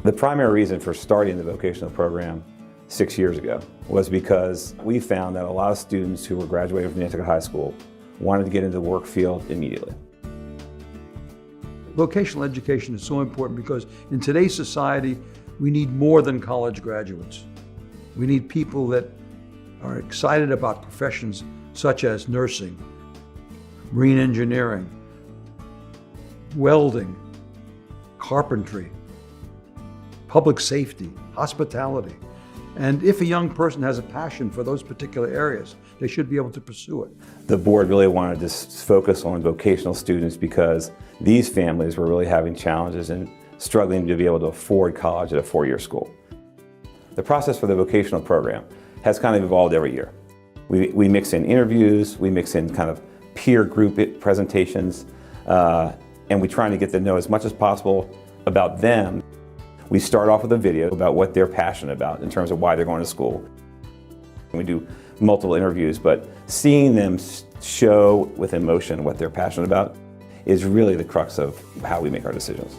The primary reason for starting the vocational program 6 years ago was because we found that a lot of students who were graduating from Nantucket High School wanted to get into the work field immediately. Vocational education is so important because in today's society, we need more than college graduates. We need people that are excited about professions such as nursing, marine engineering, welding, carpentry, public safety, hospitality. And if a young person has a passion for those particular areas, they should be able to pursue it. The board really wanted to focus on vocational students because these families were really having challenges and struggling to be able to afford college at a four-year school. The process for the vocational program has kind of evolved every year. We mix in interviews, we mix in kind of peer group presentations, and we're trying to get to know as much as possible about them. We start off with a video about what they're passionate about in terms of why they're going to school. We do multiple interviews, but seeing them show with emotion what they're passionate about is really the crux of how we make our decisions.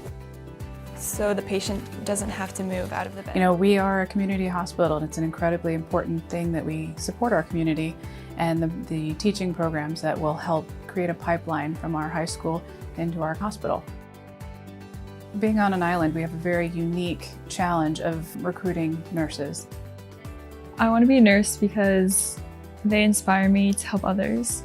So the patient doesn't have to move out of the bed. You know, we are a community hospital, and it's an incredibly important thing that we support our community and the teaching programs that will help create a pipeline from our high school into our hospital. Being on an island, we have a very unique challenge of recruiting nurses. I want to be a nurse because they inspire me to help others.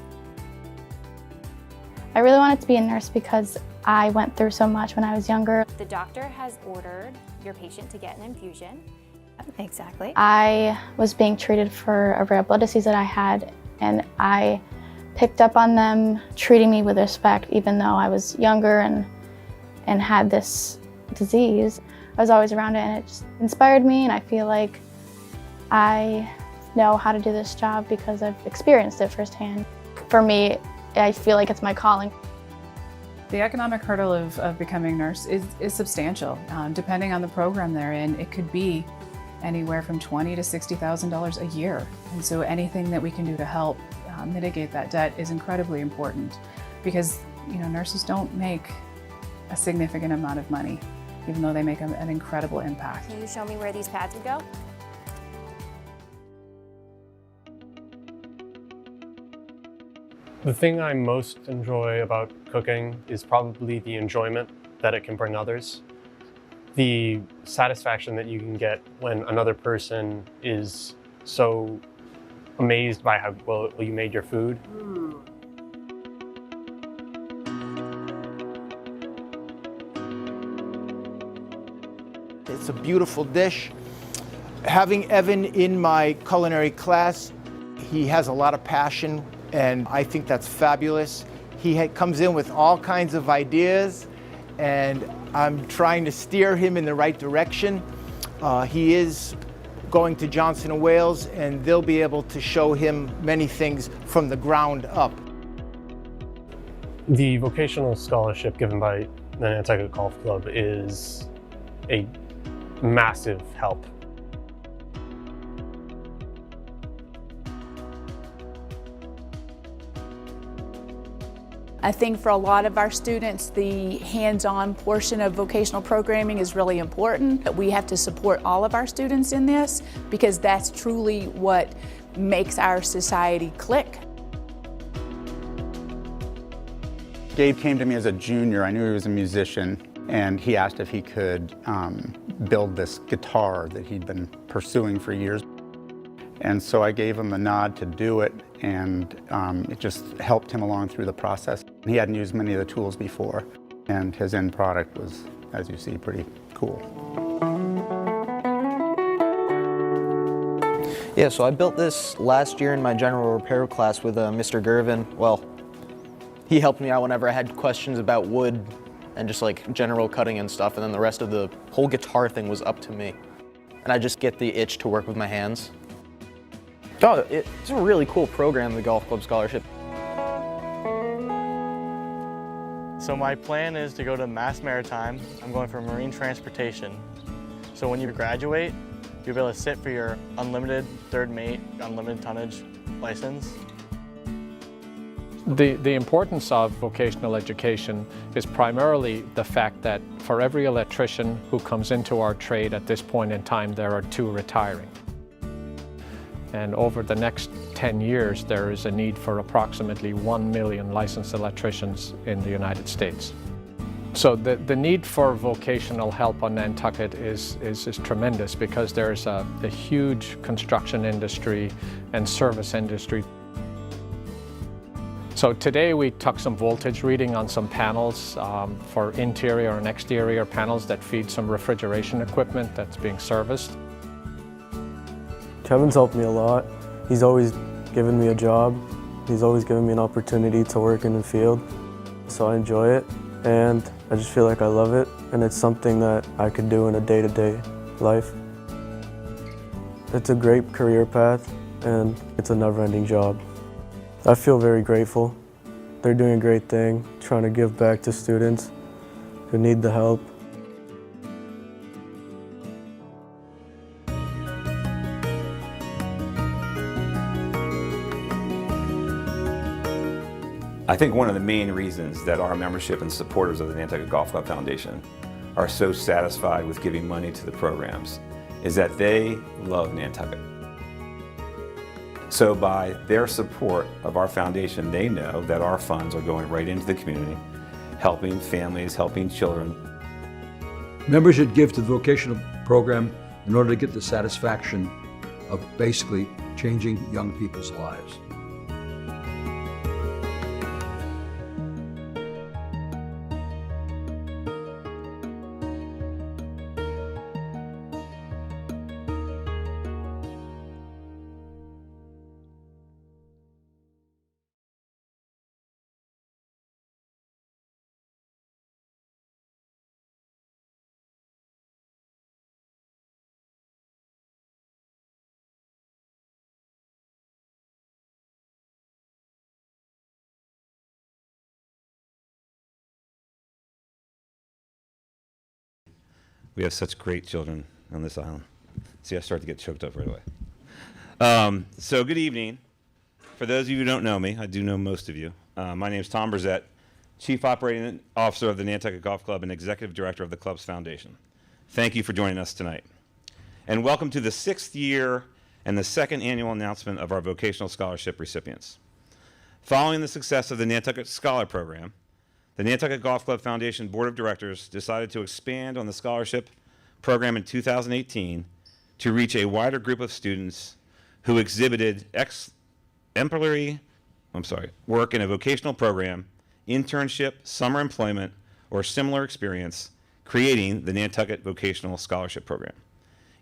I really wanted to be a nurse because I went through so much when I was younger. The doctor has ordered your patient to get an infusion. Exactly. I was being treated for a rare blood disease that I had, and I picked up on them treating me with respect even though I was younger and had this disease. I was always around it, and it just inspired me, and I feel like I know how to do this job because I've experienced it firsthand. For me, I feel like it's my calling. The economic hurdle of becoming a nurse is substantial. Depending on the program they're in, it could be anywhere from $20,000 to $60,000 a year. And so anything that we can do to help mitigate that debt is incredibly important because, you know, nurses don't make a significant amount of money, even though they make an incredible impact. Can you show me where these pads would go? The thing I most enjoy about cooking is probably the enjoyment that it can bring others. The satisfaction that you can get when another person is so amazed by how well you made your food. It's a beautiful dish. Having Evan in my culinary class, he has a lot of passion, and I think that's fabulous. He comes in with all kinds of ideas, and I'm trying to steer him in the right direction. He is going to Johnson & Wales, and they'll be able to show him many things from the ground up. The vocational scholarship given by the Nantucket Golf Club is a massive help. I think for a lot of our students, the hands-on portion of vocational programming is really important. We have to support all of our students in this because that's truly what makes our society click. Gabe came to me as a junior. I knew he was a musician, and he asked if he could build this guitar that he'd been pursuing for years. And so I gave him a nod to do it, and it just helped him along through the process. He hadn't used many of the tools before, and his end product was, as you see, pretty cool. Yeah, so I built this last year in my general repair class with Mr. Gervin. Well, he helped me out whenever I had questions about wood and just like general cutting and stuff, and then the rest of the whole guitar thing was up to me. And I just get the itch to work with my hands. Oh, it's a really cool program, the Golf Club Scholarship. So my plan is to go to Mass Maritime. I'm going for marine transportation. So when you graduate, you'll be able to sit for your unlimited third mate, unlimited tonnage license. The importance of vocational education is primarily the fact that for every electrician who comes into our trade at this point in time, there are 2 retiring. And over the next 10 years, there is a need for approximately 1 million licensed electricians in the United States. So the need for vocational help on Nantucket is tremendous because there's a huge construction industry and service industry. So today we took some voltage reading on some panels for interior and exterior panels that feed some refrigeration equipment that's being serviced. Kevin's helped me a lot. He's always given me a job. He's always given me an opportunity to work in the field. So I enjoy it and I just feel like I love it and it's something that I could do in a day-to-day life. It's a great career path and it's a never-ending job. I feel very grateful. They're doing a great thing, trying to give back to students who need the help. I think one of the main reasons that our membership and supporters of the Nantucket Golf Club Foundation are so satisfied with giving money to the programs is that they love Nantucket. So by their support of our foundation, they know that our funds are going right into the community, helping families, helping children. Members should give to the vocational program in order to get the satisfaction of basically changing young people's lives. We have such great children on this island. See, I start to get choked up right away. So good evening. For those of you who don't know me, I do know most of you. My name is Tom Brzett, Chief Operating Officer of the Nantucket Golf Club and Executive Director of the club's foundation. Thank you for joining us tonight. And welcome to the 6th year and the 2nd annual announcement of our vocational scholarship recipients. Following the success of the Nantucket Scholar Program, the Nantucket Golf Club Foundation Board of Directors decided to expand on the scholarship program in 2018 to reach a wider group of students who exhibited exemplary work in a vocational program, internship, summer employment, or similar experience, creating the Nantucket Vocational Scholarship Program.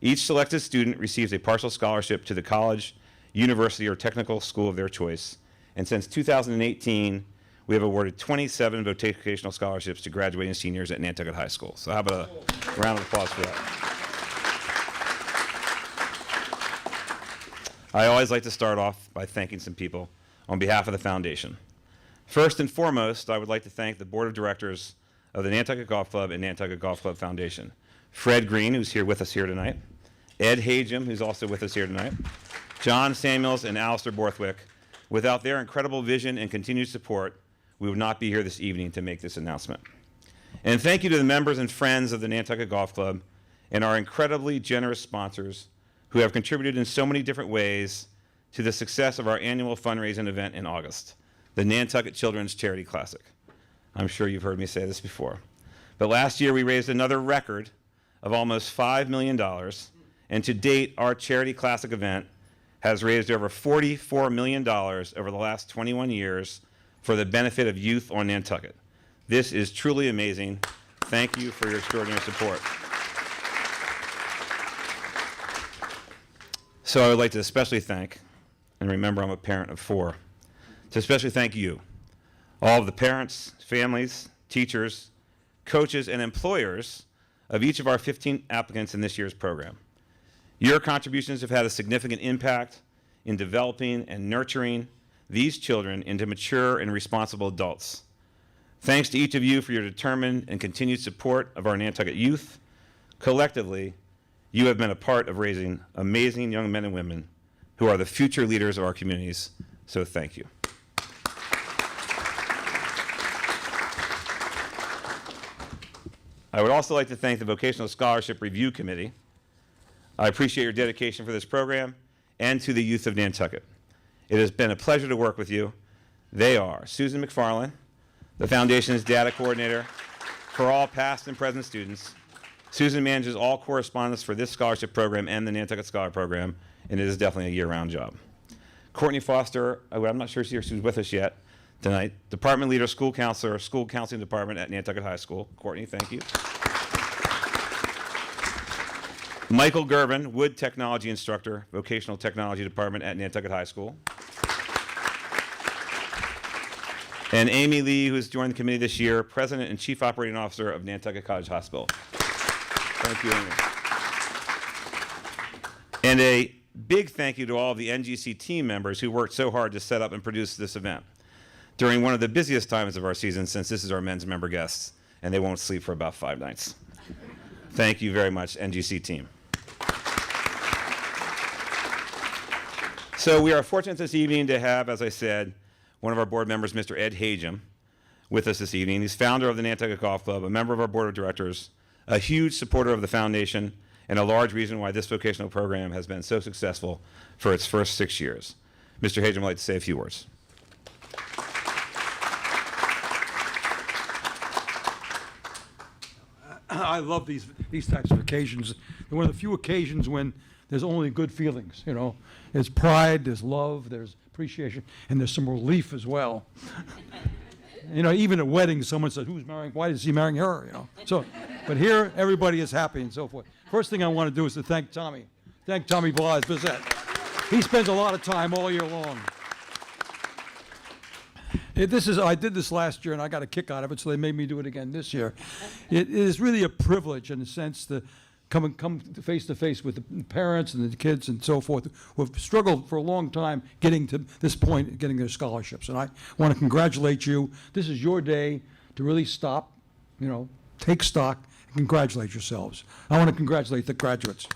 Each selected student receives a partial scholarship to the college, university, or technical school of their choice, and since 2018, we have awarded 27 vocational scholarships to graduating seniors at Nantucket High School. So how about a round of applause for that? I always like to start off by thanking some people on behalf of the foundation. First and foremost, I would like to thank the Board of Directors of the Nantucket Golf Club and Nantucket Golf Club Foundation. Fred Green, who's here with us here tonight, Ed Hagem, who's also with us here tonight, John Samuels, and Alistair Borthwick. Without their incredible vision and continued support, we would not be here this evening to make this announcement. And thank you to the members and friends of the Nantucket Golf Club and our incredibly generous sponsors who have contributed in so many different ways to the success of our annual fundraising event in August, the Nantucket Children's Charity Classic. I'm sure you've heard me say this before. But last year we raised another record of almost $5 million, and to date our Charity Classic event has raised over $44 million over the last 21 years for the benefit of youth on Nantucket. This is truly amazing. Thank you for your extraordinary support. So I would like to especially thank, and remember I'm a parent of 4, to especially thank you, all of the parents, families, teachers, coaches, and employers of each of our 15 applicants in this year's program. Your contributions have had a significant impact in developing and nurturing these children into mature and responsible adults. Thanks to each of you for your determined and continued support of our Nantucket youth. Collectively, you have been a part of raising amazing young men and women who are the future leaders of our communities, so thank you. I would also like to thank the Vocational Scholarship Review Committee. I appreciate your dedication for this program and to the youth of Nantucket. It has been a pleasure to work with you. They are Susan McFarland, the Foundation's data coordinator for all past and present students. Susan manages all correspondence for this scholarship program and the Nantucket Scholar Program, and it is definitely a year-round job. Courtney Foster, I'm not sure she's with us yet tonight, Department Leader, School Counselor, School Counseling Department at Nantucket High School. Courtney, thank you. Michael Gervin, Wood Technology Instructor, Vocational Technology Department at Nantucket High School. And Amy Lee, who has joined the committee this year, President and Chief Operating Officer of Nantucket College Hospital. Thank you, Amy. And a big thank you to all of the NGC team members who worked so hard to set up and produce this event during one of the busiest times of our season, since this is our men's member guests, and they won't sleep for about 5 nights. Thank you very much, NGC team. So we are fortunate this evening to have, as I said, one of our board members, Mr. Ed Hagem, with us this evening. He's founder of the Nantucket Golf Club, a member of our board of directors, a huge supporter of the foundation, and a large reason why this vocational program has been so successful for its first 6 years. Mr. Hagem would like to say a few words. I love these types of occasions. They're one of the few occasions when there's only good feelings, you know. There's pride, there's love, there's appreciation, and there's some relief as well. You know, even at weddings, someone says, who's marrying, why is he marrying her, you know? So, but here, everybody is happy and so forth. First thing I want to do is to thank Tommy. Thank Tommy Blas-Bissett. He spends a lot of time all year long. I did this last year, and I got a kick out of it, so they made me do it again this year. It is really a privilege, in a sense, to come face to face with the parents and the kids and so forth who have struggled for a long time getting to this point, getting their scholarships. And I want to congratulate you. This is your day to really stop, you know, take stock, and congratulate yourselves. I want to congratulate the graduates.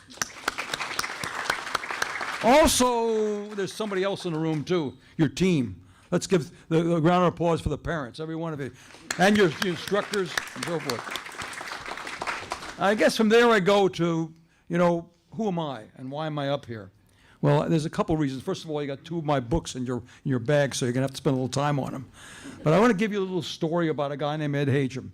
Also, there's somebody else in the room too, your team. Let's give the round of applause for the parents, every one of you, and your instructors and so forth. I guess from there I go to, you know, who am I and why am I up here? Well, there's a couple reasons. First of all, you got 2 of my books in your bag, so you're going to have to spend a little time on them. But I want to give you a little story about a guy named Ed Hagem.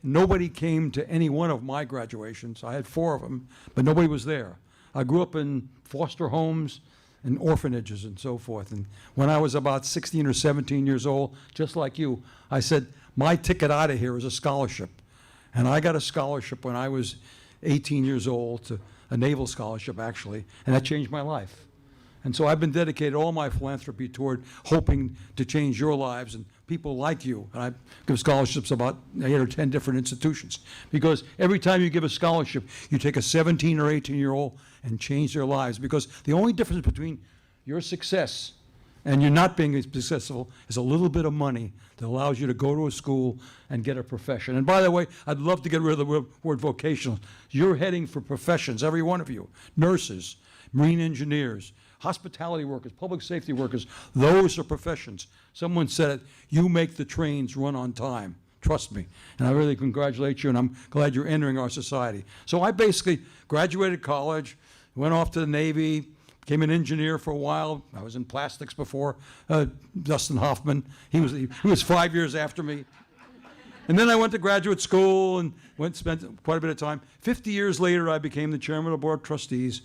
Nobody came to any one of my graduations. I had 4 of them, but nobody was there. I grew up in foster homes and orphanages and so forth. And when I was about 16 or 17 years old, just like you, I said, my ticket out of here is a scholarship. And I got a scholarship when I was 18 years old, to a naval scholarship actually, and that changed my life. And so I've been dedicated all my philanthropy toward hoping to change your lives and people like you. And I give scholarships about 8 or 10 different institutions. Because every time you give a scholarship, you take a 17 or 18-year-old and change their lives. Because the only difference between your success and you're not being successful is a little bit of money that allows you to go to a school and get a profession. And by the way, I'd love to get rid of the word vocational. You're heading for professions, every one of you. Nurses, marine engineers, hospitality workers, public safety workers, those are professions. Someone said it, you make the trains run on time. Trust me. And I really congratulate you, and I'm glad you're entering our society. So I basically graduated college, went off to the Navy, became an engineer for a while. I was in plastics before Dustin Hoffman. He was 5 years after me. And then I went to graduate school and spent quite a bit of time. 50 years later, I became the chairman of the board of trustees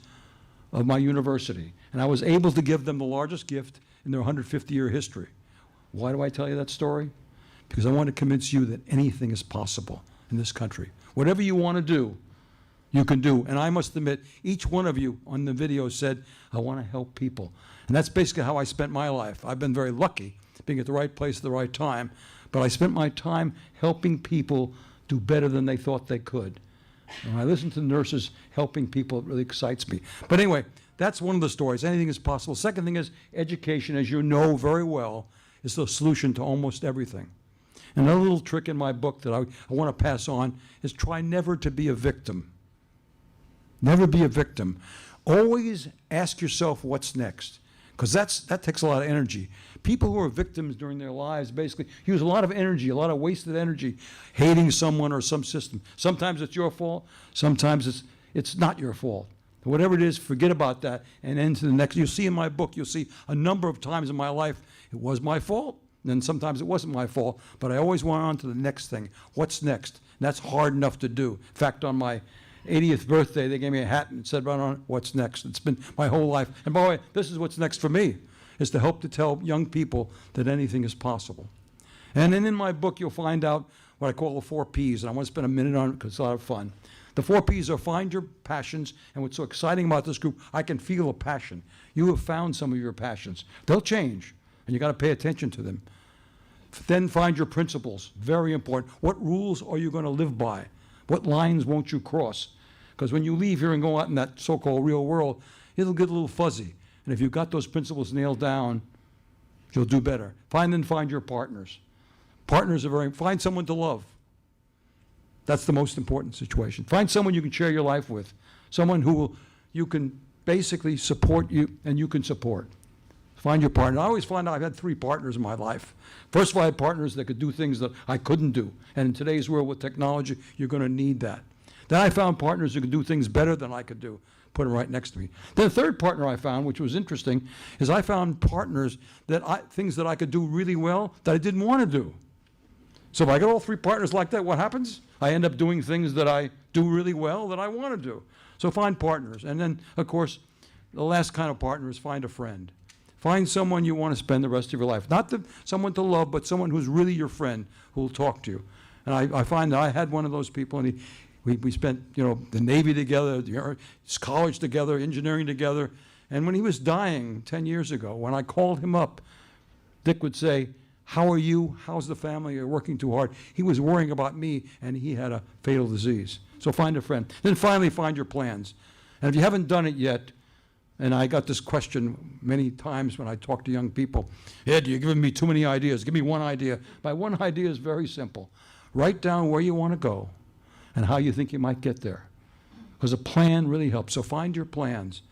of my university. And I was able to give them the largest gift in their 150-year history. Why do I tell you that story? Because I want to convince you that anything is possible in this country. Whatever you want to do, you can do. And I must admit, each one of you on the video said, I want to help people. And that's basically how I spent my life. I've been very lucky being at the right place at the right time, but I spent my time helping people do better than they thought they could. And when I listen to nurses helping people, it really excites me. But anyway, that's one of the stories. Anything is possible. Second thing is education, as you know very well, is the solution to almost everything. Another little trick in my book that I want to pass on is try never to be a victim. Never be a victim. Always ask yourself what's next. because that takes a lot of energy. People who are victims during their lives basically use a lot of energy, a lot of wasted energy, hating someone or some system. Sometimes it's your fault, sometimes it's not your fault. Whatever it is, forget about that and into the next. You'll see in my book, you'll see a number of times in my life, it was my fault, and then sometimes it wasn't my fault, but I always went on to the next thing. What's next? And that's hard enough to do. In fact, on my 80th birthday, they gave me a hat and said right on it, what's next? It's been my whole life. And by the way, this is what's next for me, is to help to tell young people that anything is possible. And then in my book, you'll find out what I call the 4 Ps, and I want to spend a minute on it because it's a lot of fun. The 4 Ps are find your passions, and what's so exciting about this group, I can feel a passion. You have found some of your passions. They'll change, and you got to pay attention to them. Then find your principles, very important. What rules are you going to live by? What lines won't you cross? Because when you leave here and go out in that so-called real world, it'll get a little fuzzy. And if you've got those principles nailed down, you'll do better. Find your partners. Partners are find someone to love. That's the most important situation. Find someone you can share your life with, someone you can basically support you and you can support. Find your partner. I always find out I've had 3 partners in my life. First of all, I had partners that could do things that I couldn't do. And in today's world with technology, you're going to need that. Then I found partners who could do things better than I could do. Put them right next to me. Then the third partner I found, which was interesting, is I found partners things that I could do really well that I didn't want to do. So if I got all 3 partners like that, what happens? I end up doing things that I do really well that I want to do. So find partners. And then, of course, the last kind of partner is find a friend. Find someone you want to spend the rest of your life. Not someone to love, but someone who's really your friend who will talk to you. And I find that I had one of those people, and we spent the Navy together, college together, engineering together. And when he was dying 10 years ago, when I called him up, Dick would say, "How are you? How's the family? You're working too hard." He was worrying about me, and he had a fatal disease. So find a friend. Then finally find your plans. And if you haven't done it yet, and I got this question many times when I talk to young people, "Ed, you're giving me too many ideas. Give me one idea." My one idea is very simple. Write down where you want to go and how you think you might get there. Because a plan really helps. So find your plans.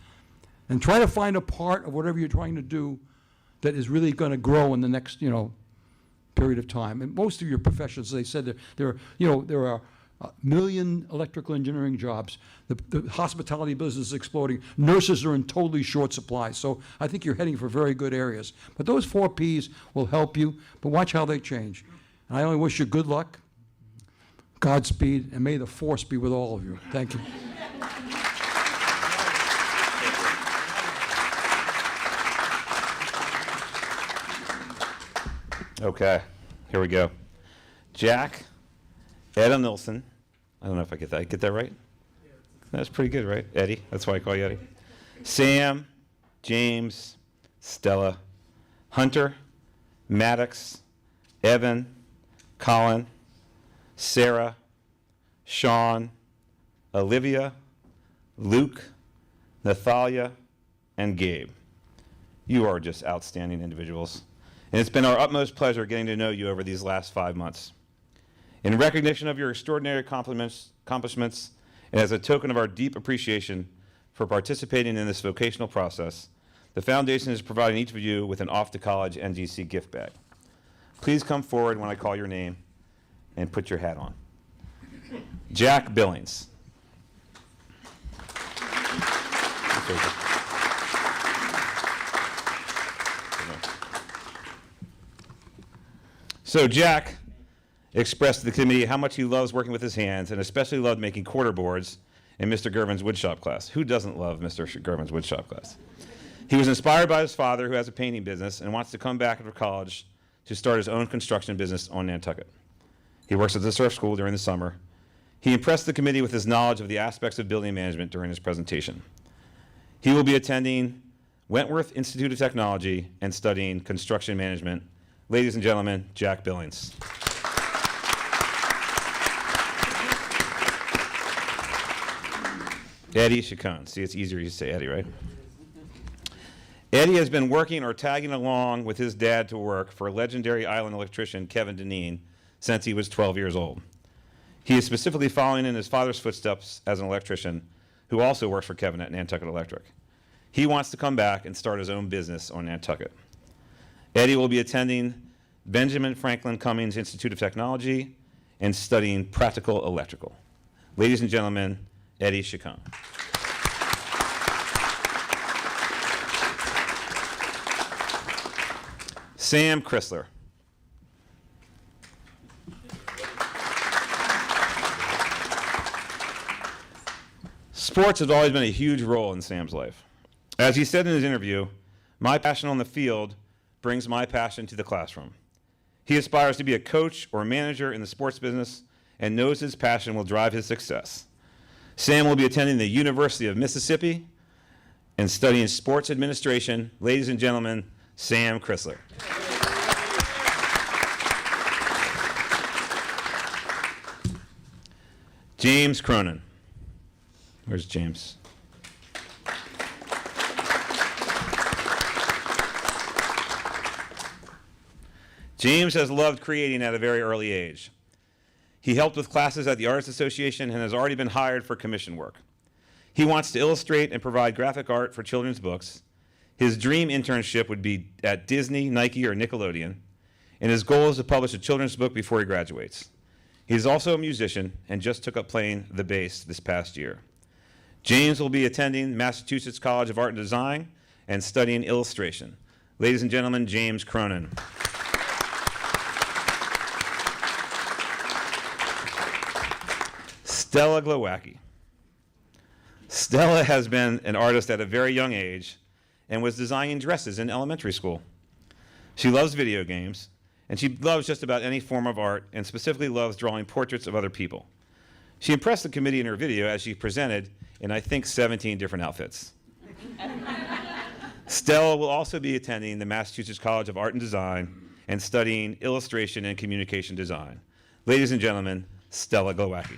And try to find a part of whatever you're trying to do that is really going to grow in the next, period of time. And most of your professions, they said there are a million electrical engineering jobs. The hospitality business is exploding. Nurses are in totally short supply. So I think you're heading for very good areas. But those 4 Ps will help you, but watch how they change. And I only wish you good luck, Godspeed, and may the force be with all of you. Thank you. Okay, here we go. Jack, Ed Nilsson. I don't know if I get that. I get that right? That's pretty good, right? Eddie, that's why I call you Eddie. Sam, James, Stella, Hunter, Maddox, Evan, Colin, Sarah, Sean, Olivia, Luke, Nathalia, and Gabe. You are just outstanding individuals. And it's been our utmost pleasure getting to know you over these last 5 months. In recognition of your extraordinary accomplishments, and as a token of our deep appreciation for participating in this vocational process, the Foundation is providing each of you with an off-to-college NGC gift bag. Please come forward when I call your name and put your hat on. Jack Billings. So Jack expressed to the committee how much he loves working with his hands and especially loved making quarter boards in Mr. Gervin's woodshop class. Who doesn't love Mr. Gervin's woodshop class? He was inspired by his father, who has a painting business, and wants to come back after college to start his own construction business on Nantucket. He works at the surf school during the summer. He impressed the committee with his knowledge of the aspects of building management during his presentation. He will be attending Wentworth Institute of Technology and studying construction management. Ladies and gentlemen, Jack Billings. Eddie Chacon. See, it's easier to say Eddie, right? Eddie has been working or tagging along with his dad to work for legendary island electrician Kevin Deneen since he was 12 years old. He is specifically following in his father's footsteps as an electrician who also works for Kevin at Nantucket Electric. He wants to come back and start his own business on Nantucket. Eddie will be attending Benjamin Franklin Cummings Institute of Technology and studying practical electrical. Ladies and gentlemen, Eddie Chacon. Sam Chrysler. Sports has always been a huge role in Sam's life. As he said in his interview, "My passion on the field brings my passion to the classroom." He aspires to be a coach or manager in the sports business and knows his passion will drive his success. Sam will be attending the University of Mississippi and studying sports administration. Ladies and gentlemen, Sam Chrysler. James Cronin. Where's James? James has loved creating at a very early age. He helped with classes at the Artists Association and has already been hired for commission work. He wants to illustrate and provide graphic art for children's books. His dream internship would be at Disney, Nike, or Nickelodeon, and his goal is to publish a children's book before he graduates. He's also a musician and just took up playing the bass this past year. James will be attending Massachusetts College of Art and Design and studying illustration. Ladies and gentlemen, James Cronin. Stella Glowacki. Stella has been an artist at a very young age and was designing dresses in elementary school. She loves video games, and she loves just about any form of art, and specifically loves drawing portraits of other people. She impressed the committee in her video as she presented in, I think, 17 different outfits. Stella will also be attending the Massachusetts College of Art and Design and studying illustration and communication design. Ladies and gentlemen, Stella Glowacki.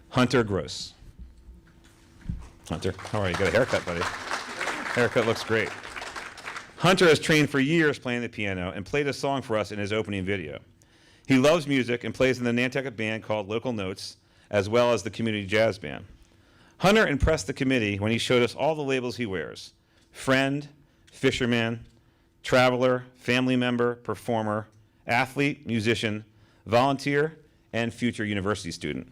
Hunter Gross. Hunter, how are you? Got a haircut, buddy. Haircut looks great. Hunter has trained for years playing the piano and played a song for us in his opening video. He loves music and plays in the Nantucket band called Local Notes, as well as the community jazz band. Hunter impressed the committee when he showed us all the labels he wears: friend, fisherman, traveler, family member, performer, athlete, musician, volunteer, and future university student.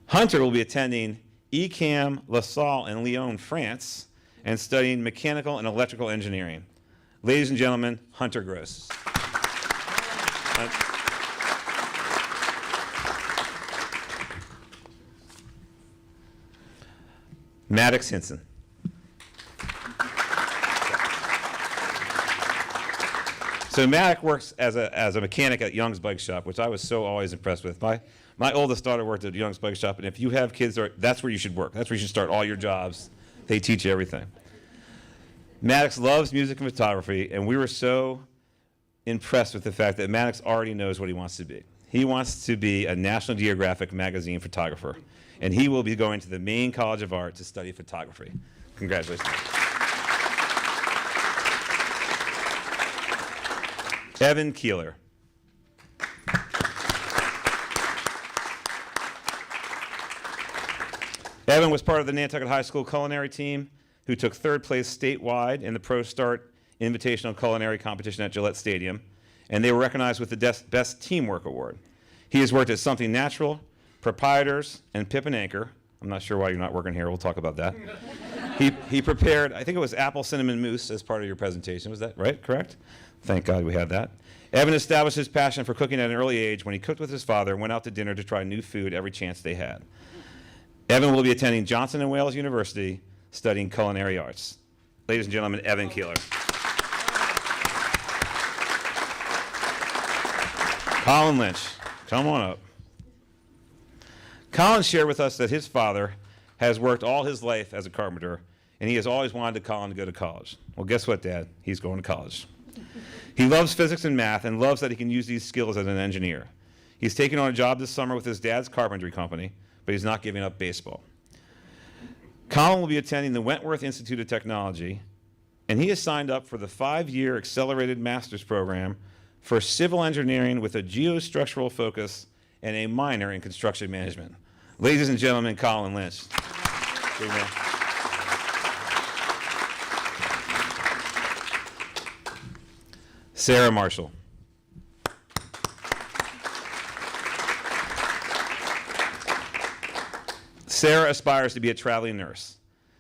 Hunter will be attending ECAM La Salle in Lyon, France, and studying mechanical and electrical engineering. Ladies and gentlemen, Hunter Gross. Maddox Hinson. So Maddox works as a mechanic at Young's Bike Shop, which I was so always impressed with. My oldest daughter worked at Young's Bike Shop, and if you have kids, that's where you should work. That's where you should start all your jobs. They teach you everything. Maddox loves music and photography, and we were so impressed with the fact that Maddox already knows what he wants to be. He wants to be a National Geographic magazine photographer, and he will be going to the Maine College of Art to study photography. Congratulations. Evan Keeler. Evan was part of the Nantucket High School culinary team who took third place statewide in the Pro Start Invitational Culinary Competition at Gillette Stadium, and they were recognized with the Best Teamwork Award. He has worked at Something Natural, Proprietors, and Pip and Anchor. I'm not sure why you're not working here. We'll talk about that. He prepared, I think it was apple cinnamon mousse as part of your presentation. Was that right? Correct? Thank God we had that. Evan established his passion for cooking at an early age when he cooked with his father and went out to dinner to try new food every chance they had. Evan will be attending Johnson & Wales University studying culinary arts. Ladies and gentlemen, Evan Keeler. Colin Lynch, come on up. Colin shared with us that his father has worked all his life as a carpenter, and he has always wanted Colin to go to college. Well, guess what, Dad? He's going to college. He loves physics and math and loves that he can use these skills as an engineer. He's taking on a job this summer with his dad's carpentry company, but he's not giving up baseball. Colin will be attending the Wentworth Institute of Technology, and he has signed up for the 5-year accelerated master's program for civil engineering with a geostructural focus and a minor in construction management. Ladies and gentlemen, Colin Lynch. Great man. Sarah Marshall. Sarah aspires to be a traveling nurse.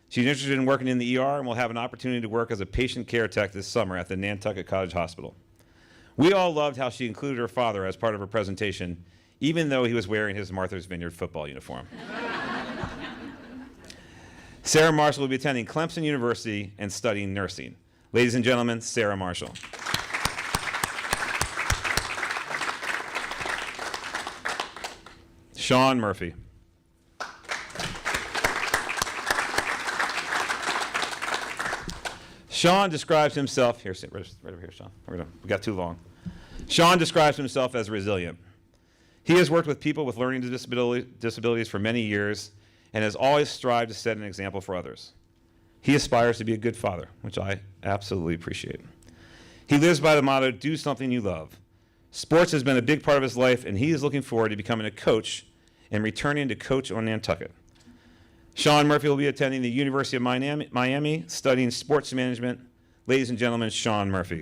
She's interested in working in the ER and will have an opportunity to work as a patient care tech this summer at the Nantucket College Hospital. We all loved how she included her father as part of her presentation, even though he was wearing his Martha's Vineyard football uniform. Sarah Marshall will be attending Clemson University and studying nursing. Ladies and gentlemen, Sarah Marshall. Sean Murphy. Sean describes himself, here, sit right over here, Sean. We got too long. Sean describes himself as resilient. He has worked with people with learning disabilities for many years and has always strived to set an example for others. He aspires to be a good father, which I absolutely appreciate. He lives by the motto, do something you love. Sports has been a big part of his life, and he is looking forward to becoming a coach and returning to coach on Nantucket. Sean Murphy will be attending the University of Miami, studying sports management. Ladies and gentlemen, Sean Murphy.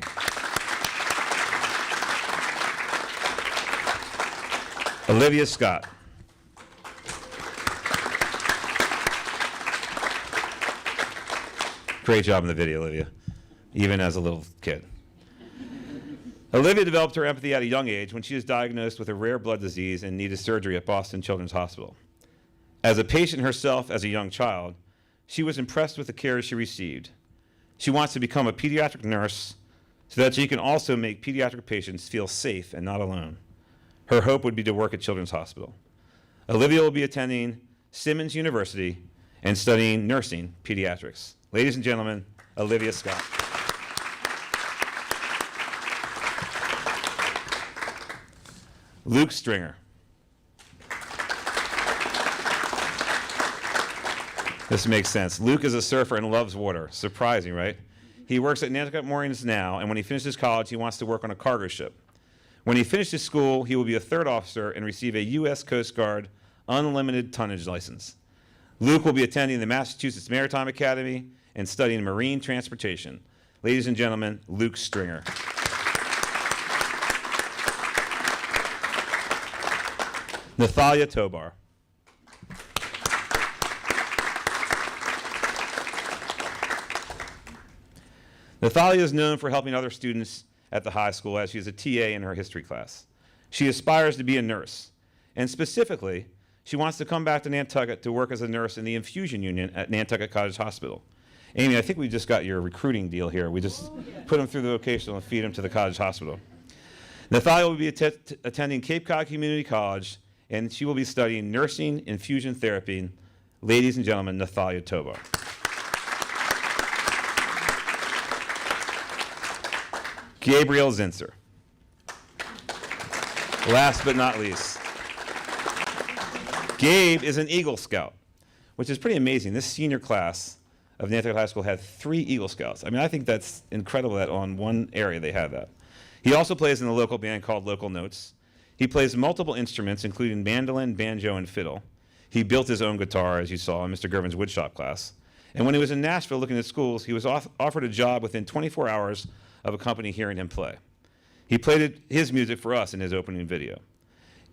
Olivia Scott. Great job in the video, Olivia, even as a little kid. Olivia developed her empathy at a young age when she was diagnosed with a rare blood disease and needed surgery at Boston Children's Hospital. As a patient herself as a young child, she was impressed with the care she received. She wants to become a pediatric nurse so that she can also make pediatric patients feel safe and not alone. Her hope would be to work at Children's Hospital. Olivia will be attending Simmons University and studying nursing pediatrics. Ladies and gentlemen, Olivia Scott. Luke Stringer. This makes sense. Luke is a surfer and loves water. Surprising, right? He works at Nantucket Moorings now, and when he finishes college, he wants to work on a cargo ship. When he finishes school, he will be a third officer and receive a U.S. Coast Guard unlimited tonnage license. Luke will be attending the Massachusetts Maritime Academy and studying marine transportation. Ladies and gentlemen, Luke Stringer. Nathalia Tobar. Nathalia is known for helping other students at the high school as she is a TA in her history class. She aspires to be a nurse, and specifically, she wants to come back to Nantucket to work as a nurse in the infusion unit at Nantucket College Hospital. Amy, I think we just got your recruiting deal here. We just put them through the vocational and feed them to the college hospital. Nathalia will be attending Cape Cod Community College, and she will be studying nursing infusion therapy. Ladies and gentlemen, Nathalia Tobar. Gabriel Zinser. Last but not least, Gabe is an Eagle Scout, which is pretty amazing. This senior class of Nantucket High School had 3 Eagle Scouts. I mean, I think that's incredible that on one area they had that. He also plays in a local band called Local Notes. He plays multiple instruments, including mandolin, banjo, and fiddle. He built his own guitar, as you saw in Mr. Gervin's woodshop class. And when he was in Nashville looking at schools, he was offered a job within 24 hours of a company hearing him play. He played his music for us in his opening video.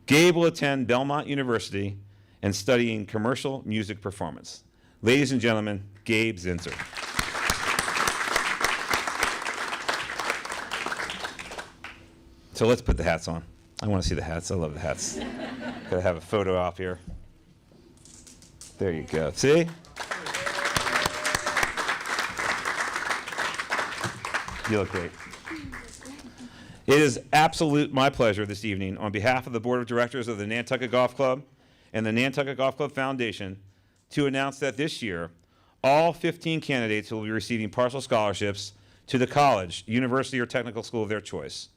Gabe will attend Belmont University and studying commercial music performance. Ladies and gentlemen, Gabe Zinser. So let's put the hats on. I want to see the hats. I love the hats. Gotta have a photo op here. There you go. See? You look great. It is absolute my pleasure this evening, on behalf of the Board of Directors of the Nantucket Golf Club and the Nantucket Golf Club Foundation, to announce that this year, all 15 candidates will be receiving partial scholarships to the college, university, or technical school of their choice.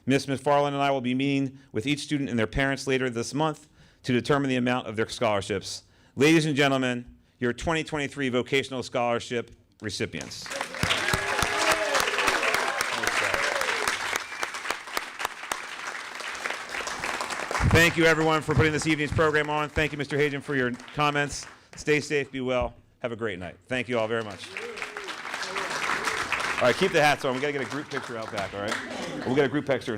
Ms. McFarland and I will be meeting with each student and their parents later this month to determine the amount of their scholarships. Ladies and gentlemen, your 2023 Vocational Scholarship recipients. Thank you, everyone, for putting this evening's program on. Thank you, Mr. Hagen, for your comments. Stay safe, be well. Have a great night. Thank you all very much. All right, keep the hats on. We got to get a group picture out back, all right? We'll get a group picture.